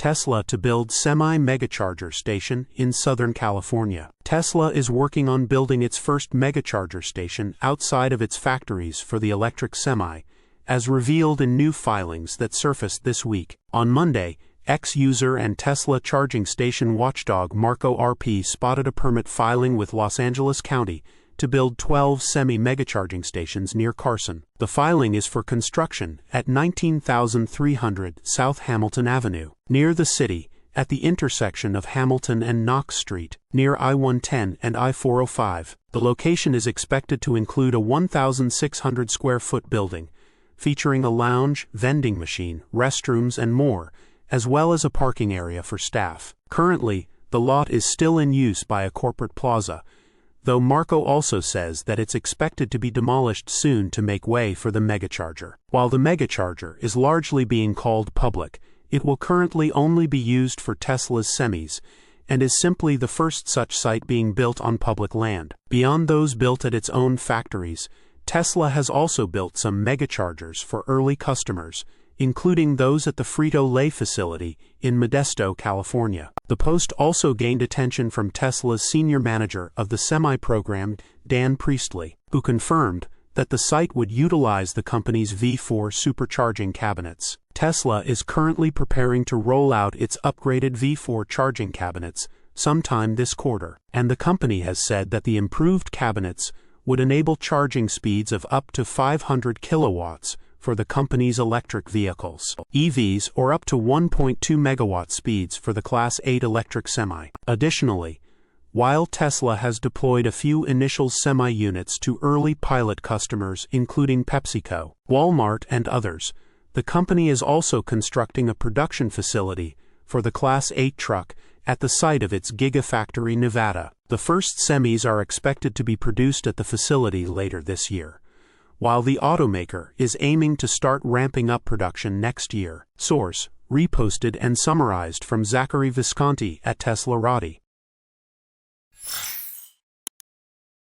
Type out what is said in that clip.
Tesla to build semi-megacharger station in Southern California. Tesla is working on building its first megacharger station outside of its factories for the electric semi, as revealed in new filings that surfaced this week. On Monday, ex-user and Tesla charging station watchdog Marco RP spotted a permit filing with Los Angeles County to build 12 semi-megacharging stations near Carson. The filing is for construction at 19,300 South Hamilton Avenue, near the city, at the intersection of Hamilton and Knox Street, near I-110 and I-405. The location is expected to include a 1,600 square foot building, featuring a lounge, vending machine, restrooms, and more, as well as a parking area for staff. Currently, the lot is still in use by a corporate plaza, though Marco also says that it's expected to be demolished soon to make way for the Megacharger. While the Megacharger is largely being called public, it will currently only be used for Tesla's semis, and is simply the first such site being built on public land. Beyond those built at its own factories, Tesla has also built some Megachargers for early customers, including those at the Frito-Lay facility in Modesto, California. The post also gained attention from Tesla's senior manager of the semi-program, Dan Priestley, who confirmed that the site would utilize the company's V4 supercharging cabinets. Tesla is currently preparing to roll out its upgraded V4 charging cabinets sometime this quarter, and the company has said that the improved cabinets would enable charging speeds of up to 500 kilowatts for the company's electric vehicles, EVs, or up to 1.2 megawatt speeds for the Class 8 electric semi. Additionally, while Tesla has deployed a few initial semi-units to early pilot customers including PepsiCo, Walmart, and others, the company is also constructing a production facility for the Class 8 truck at the site of its Gigafactory, Nevada. The first semis are expected to be produced at the facility later this year, while the automaker is aiming to start ramping up production next year. Source: reposted and summarized from Zachary Visconti at teslarati.